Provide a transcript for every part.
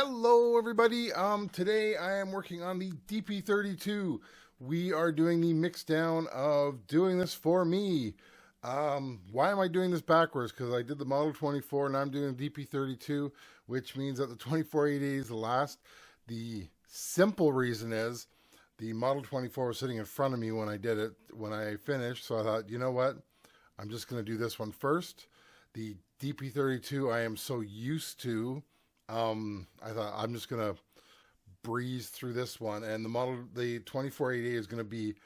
Hello everybody. Today I am working on the DP32. We are doing the mix down of Doing This For Me. Why am I doing this backwards? Because I did the Model 24 and I'm doing the DP32, which means that the 2480 is the last. The simple reason is the Model 24 was sitting in front of me when I did it, when I finished. So I thought, you know what? I'm just going to do this one first. The DP32 I am so used to. I thought I'm just gonna breeze through this one, and the 2480 is gonna be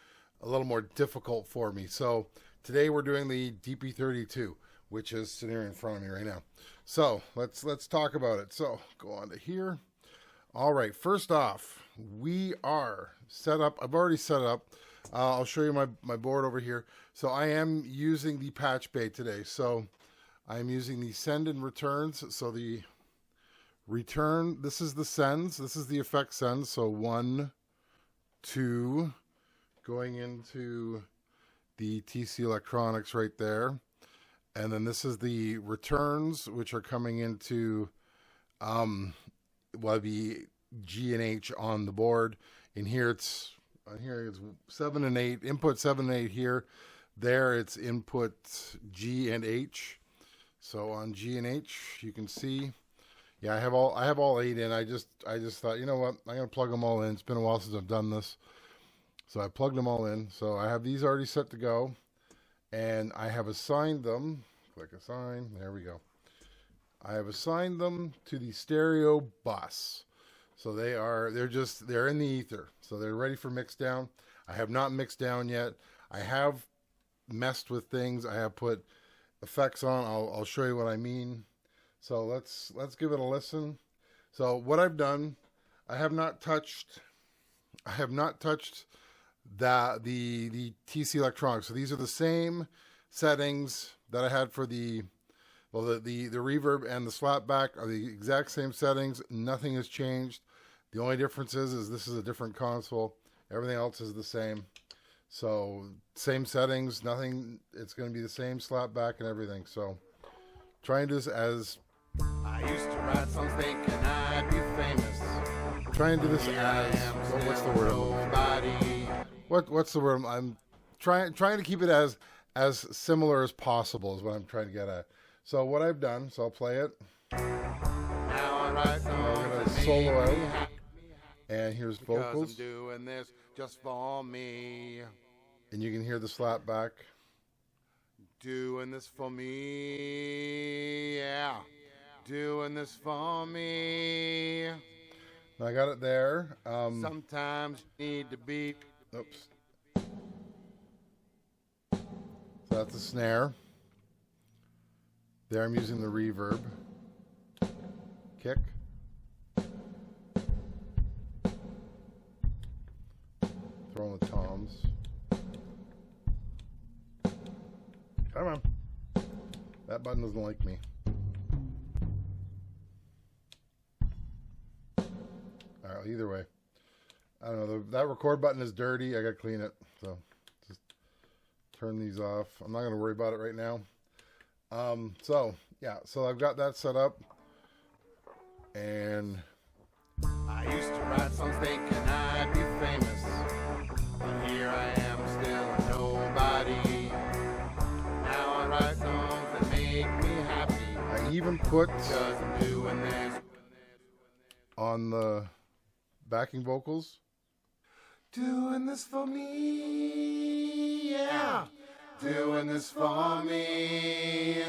a little more difficult for me. So today we're doing the DP32, which is sitting here in front of me right now. So let's talk about it. So go on to here. All right, first off, we are set up. I've already set up. I'll show you my board over here. So I am using the patch bay today. So I'm using the send and returns. So the return, this is the sends, this is the effect sends, so 1, 2, going into the TC Electronics right there, and then this is the returns, which are coming into well, the G and H on the board. In here it's 7 and 8, input 7 and 8 here. There it's input G and H. So on G and H you can see, yeah, I have all 8 in. I just thought, you know what, I'm gonna plug them all in. It's been a while since I've done this, so I plugged them all in. So I have these already set to go, and I have assigned them. Click assign. There we go. I have assigned them to the stereo bus. So they're in the ether. So they're ready for mix down. I have not mixed down yet. I have messed with things. I have put effects on. I'll show you what I mean. So let's give it a listen. So what I've done, I have not touched the TC Electronics. So these are the same settings that I had for the reverb and the slapback are the exact same settings. Nothing has changed. The only difference is this is a different console. Everything else is the same. So same settings, nothing. It's going to be the same slapback and everything. So trying to do this as I used to write songs thinking I'd be famous. Trying to do this as what's the word? Nobody. What's the word? I'm trying to keep it as similar as possible is what I'm trying to get at. So what I've done, so I'll play it. Now I write songs I'm gonna that solo make out, me happy and here's because vocals, I'm doing this just for me. and you can hear the slap back. Doing this for me, yeah. Doing this for me. I got it there. Sometimes you need to be. Oops. So that's the snare. There I'm using the reverb. Kick. Throwing the toms. Come on. That button doesn't like me. Alright, either way. I don't know, that record button is dirty. I gotta clean it. So just turn these off. I'm not gonna worry about it right now. So yeah, so I've got that set up. And I used to write songs thinking I'd be famous, but here I am still a nobody. Now I write songs that make me happy I even put because I'm doing this. on the backing vocals. Doing this for me, yeah. Doing this for me.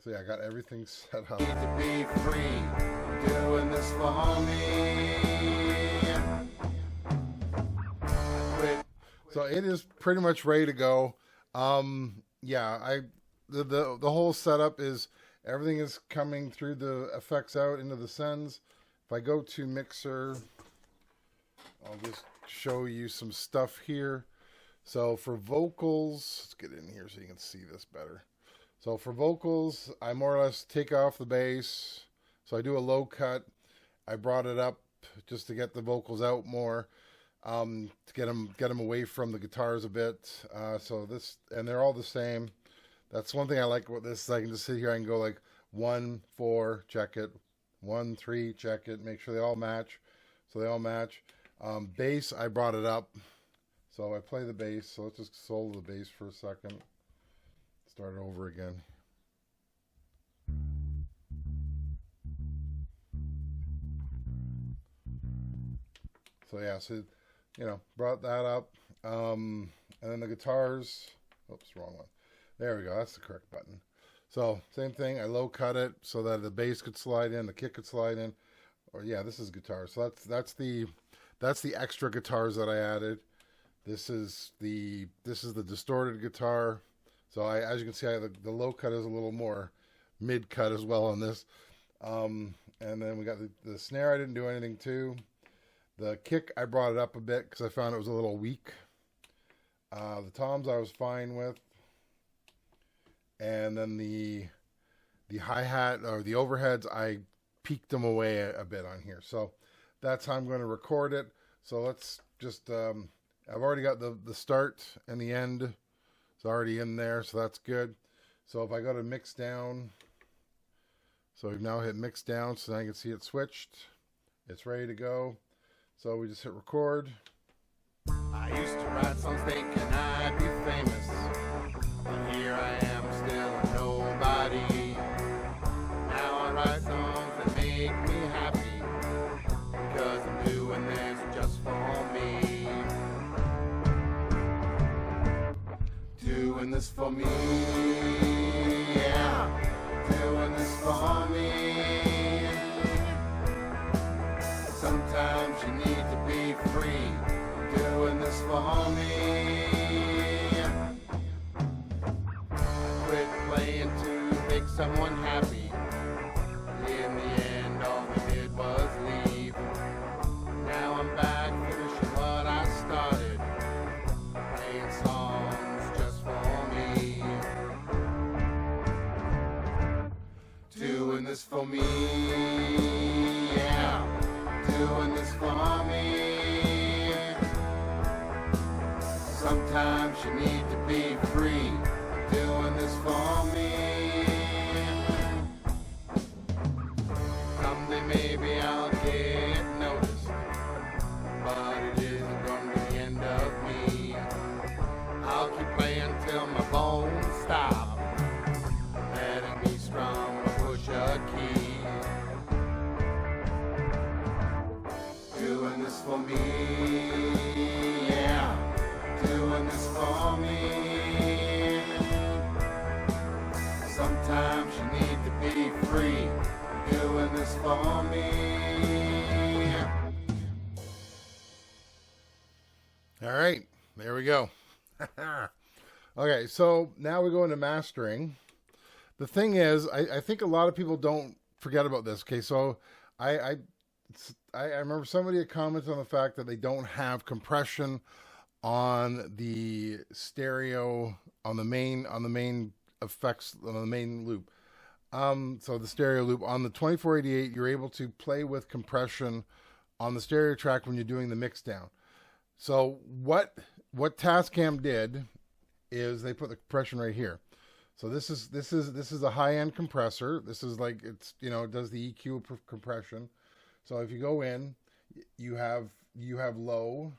So yeah, I got everything set up. Need to be free. Doing this for me. Quit. So it is pretty much ready to go. Yeah, the whole setup is everything is coming through the effects out into the sends. If I go to mixer, I'll just show you some stuff here. So for vocals, let's get in here so you can see this better. So for vocals, I more or less take off the bass. So I do a low cut. I brought it up just to get the vocals out more, to get them away from the guitars a bit. So this, and they're all the same. That's one thing I like about this. I can just sit here and go like 1, 4, check it. 1, 3, check it. Make sure they all match. So they all match. Bass, I brought it up. So I play the bass. So let's just solo the bass for a second. Start it over again. So yeah, so brought that up. And then the guitars. Oops, wrong one. There we go. That's the correct button. So same thing. I low cut it so that the bass could slide in, the kick could slide in. Or yeah, this is guitar. So that's the extra guitars that I added. This is the distorted guitar. So as you can see, the low cut is a little more mid cut as well on this. And then we got the snare. I didn't do anything to. The kick, I brought it up a bit because I found it was a little weak. The toms I was fine with. And then the hi-hat or the overheads, I peaked them away a bit on here. So that's how I'm going to record it. So let's just, I've already got the start and the end. It's already in there, so that's good. So if I go to Mixdown, so we've now hit Mixdown, so now you can see it switched. It's ready to go. So we just hit record. I used to write songs thinking I'd be famous, but here I am still a nobody. Now I write songs that make me happy, because I'm doing this just for me. Doing this for me, yeah, doing this for me. Sometimes you need to be free, doing this for me. I quit playing to make someone happy. In the end, all we did was leave. Now I'm back finishing what I started, playing songs just for me. Doing this for me, yeah, doing this for me. Sometimes you need to be free, doing this for me. Someday maybe I'll get noticed, but it isn't gonna be the end of me. I'll keep playing till my bones stop, letting me strum or push a key. Doing this for me, yeah, doing this for me. Sometimes you need to be free, doing this for me. All right, there we go. Okay, so now we go into mastering. The thing is, I think a lot of people don't forget about this. Okay, so I remember somebody had commented on the fact that they don't have compression on the stereo, on the main effects, on the main loop. So the stereo loop on the 2488, you're able to play with compression on the stereo track when you're doing the mix down. So what Tascam did is they put the compression right here. So this is a high-end compressor. This is like, it's, it does the EQ compression. So if you go in, you have low.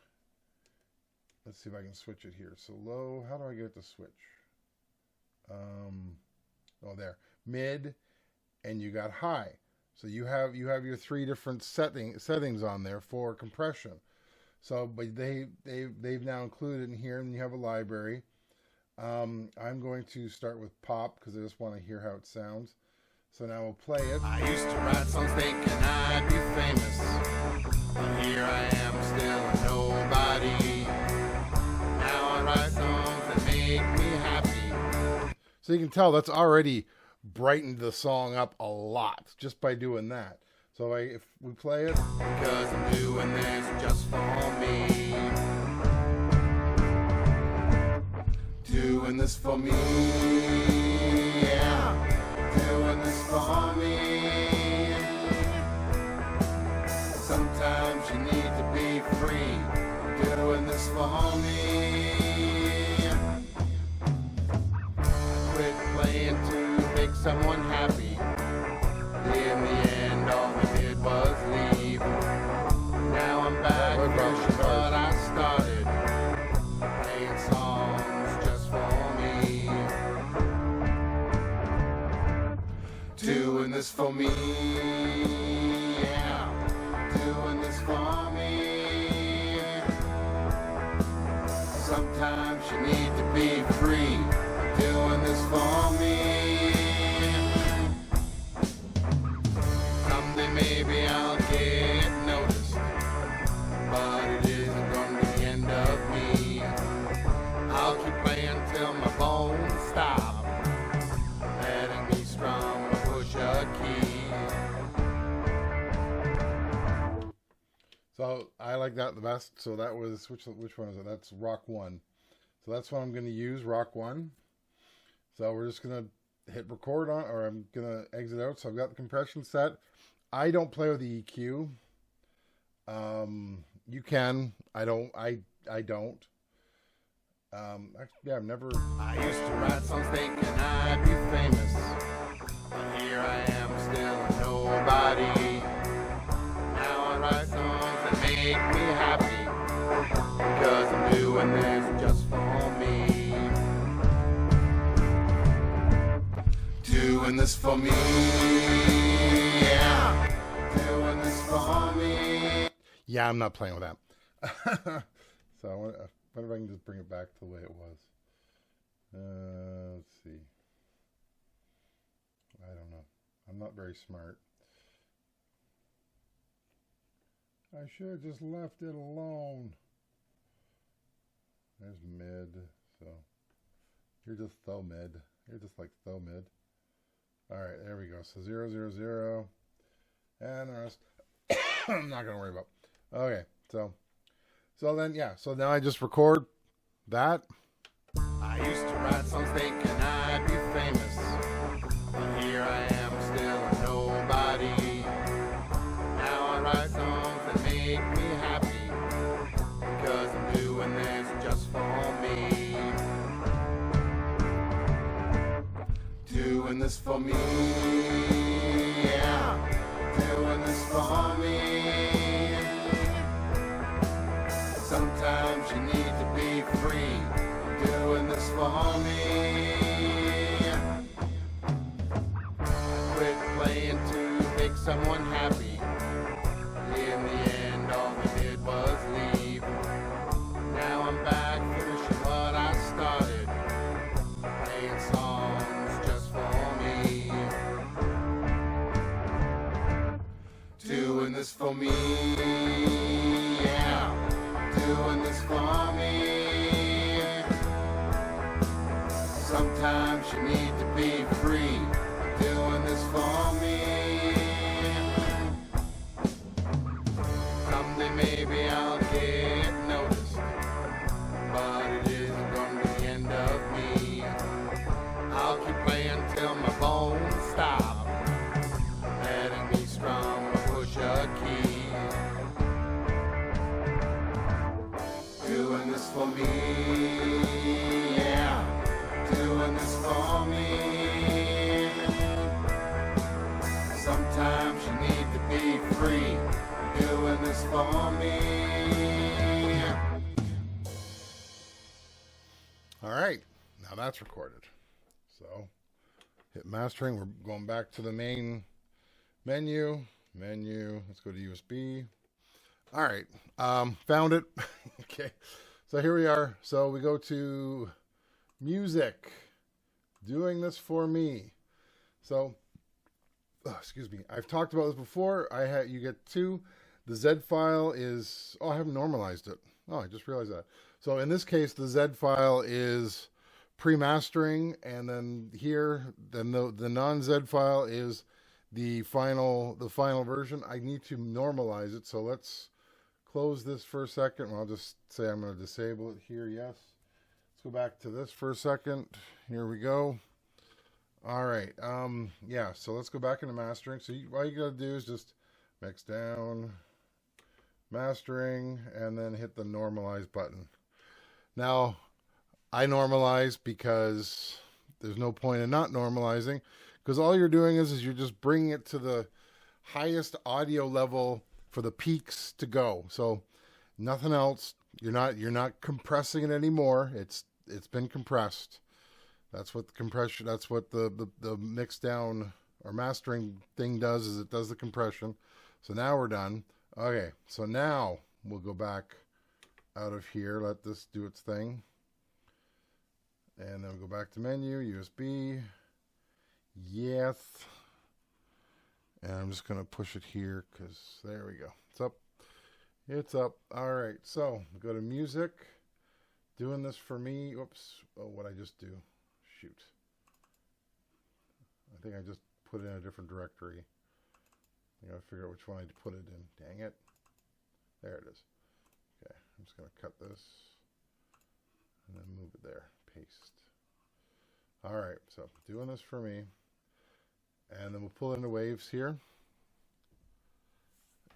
Let's see if I can switch it here. So low, how do I get it to switch? Oh, there. Mid, and you got high. So you have your three different settings on there for compression. So, but they've now included in here, and you have a library. I'm going to start with pop because I just want to hear how it sounds. So now we'll play it. I used to write songs thinking I'd be famous, but here I am still a nobody. Now I write songs that make me happy. So you can tell that's already brightened the song up a lot just by doing that. So if we play it. Because I'm doing this just for me. Doing this for me, yeah, doing this for me. Sometimes you need to be free, doing this for me. Quit playing to make someone happy. this for me, yeah, doing this for me. Sometimes you need to be free, doing this for me. Someday maybe I'll get noticed, but it isn't gonna be the end of me. I'll keep playing till my bones stop, letting me strum or push a key. So I like that the best. So that was, which one is it? That's rock 1. So that's what I'm going to use, rock 1. So we're just going to hit record on, or I'm going to exit out. So I've got the compression set. I don't play with the EQ. You can. I don't. Yeah, I've never. I used to write songs thinking I'd be famous, but here I am still a nobody. Now I write songs that make me happy, because I'm doing this just for me. Doing this for me, yeah, doing this for me. Yeah, I'm not playing with that. So I wonder if I can just bring it back to the way it was. Let's see. I don't know. I'm not very smart. I should have just left it alone. There's mid. So you're just so mid. You're just like so mid. All right, there we go. So 0, 0, 0, and the rest I'm not gonna worry about. Okay, so then yeah. So now I just record that. I used to write songs thinking I'd be famous, but here I am still a nobody. Now I write songs that make me happy, because I'm doing this just for me. Doing this for me, yeah, doing this for me. Sometimes you need to be free, doing this for me. Quit playing to make someone happy. In the end, all we did was leave. Now I'm back finishing what I started, playing songs just for me. Doing this for me, yeah, doing this for me. Sometimes you need to be free, doing this for me. Someday maybe I'll get noticed, but it isn't gonna be the end of me. I'll keep playing till my bones stop, letting me strum or push a key. Doing this for me, yeah, doing this for me. Sometimes you need to be free, doing this for me. All right, now that's recorded. So hit mastering. We're going back to the main menu. Let's go to USB. All right, found it. Okay, so here we are. So we go to music, doing this for me. So, excuse me. I've talked about this before. You get 2. The Z file is, I haven't normalized it. Oh, I just realized that. So in this case, the Z file is pre-mastering, and then here, then the non-Z file is the final version. I need to normalize it. So let's close this for a second. I'll just say I'm going to disable it here. Yes. Let's go back to this for a second. Here we go. All right. Yeah. So let's go back into mastering. So all you got to do is just mix down, mastering, and then hit the normalize button. Now, I normalize because there's no point in not normalizing, because all you're doing is you're just bringing it to the highest audio level for the peaks to go. So nothing else. You're not compressing it anymore. It's been compressed. That's what the compression. That's what the Mixdown our mastering thing does is it does the compression. So now we're done. Okay, so now we'll go back out of here, let this do its thing. And then we'll go back to menu, USB. Yes. And I'm just going to push it here because there we go. It's up. It's up. All right, so go to music. Doing this for me. Oops. Oh, what'd I just do? Shoot. I think I just put it in a different directory. I gotta figure out which one I put it in. Dang it. There it is. Okay, I'm just gonna cut this and then move it there. Paste. All right, so doing this for me. And then we'll pull into waves here.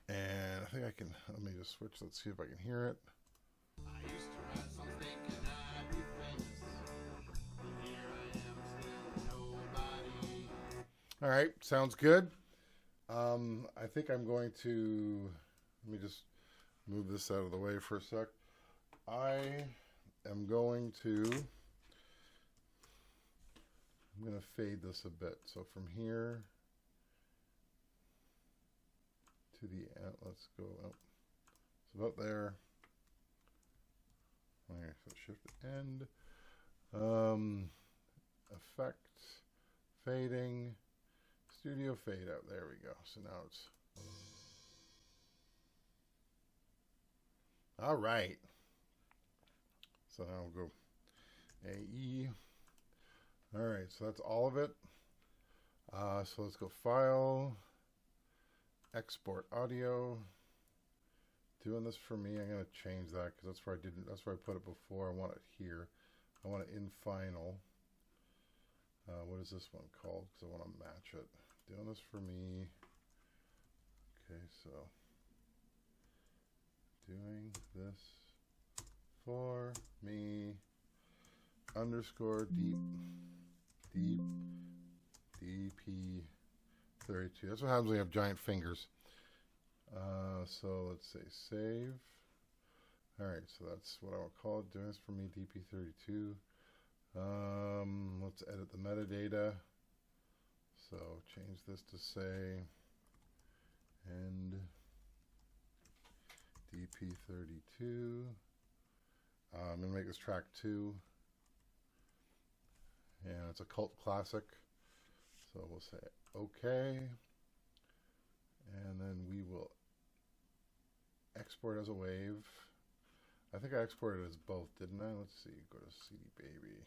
And I think I can, let me just switch. Let's see if I can hear it. I used to write songs thinking I'd be famous, but here I am still nobody. All right, sounds good. I think I'm going to, let me just move this out of the way for a sec. I am going to, I'm going to fade this a bit. So from here to the end, let's go up. It's about there. Okay, so shift end. Effect, fading, studio fade out. There we go. So now it's all right. So now we'll go AE. All right, so that's all of it. So let's go File, Export Audio. Doing this for me, I'm going to change that because that's where I didn't. That's where I put it before. I want it here. I want it in Final. What is this one called? Because I want to match it. Doing this for me. Okay, so doing this for me. Underscore deep DP32. That's what happens when you have giant fingers. So let's say save. All right, so that's what I will call it. Doing this for me, DP32. Let's edit the metadata. So change this to say end DP32. I'm gonna make this track 2. And it's a cult classic. So we'll say OK. And then we will export as a wave. I think I exported as both, didn't I? Let's see. Go to CD Baby.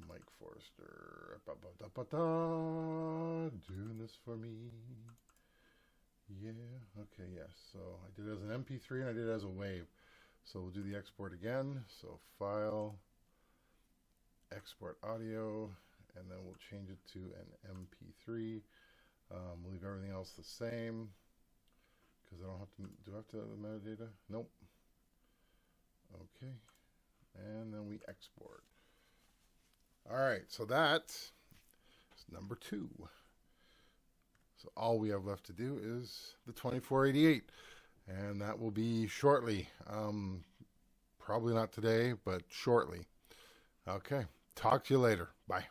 Mike Forrester. Doing this for me. Yeah. Okay, yes. So I did it as an MP3 and I did it as a wave. So we'll do the export again. So File, Export Audio, and then we'll change it to an MP3. We'll leave everything else the same because I don't have to. Do I have to have the metadata? Nope. Okay, and then we export. All right, so that's number 2. So all we have left to do is the 2488, and that will be shortly. Probably not today, but shortly. Okay, talk to you later. Bye.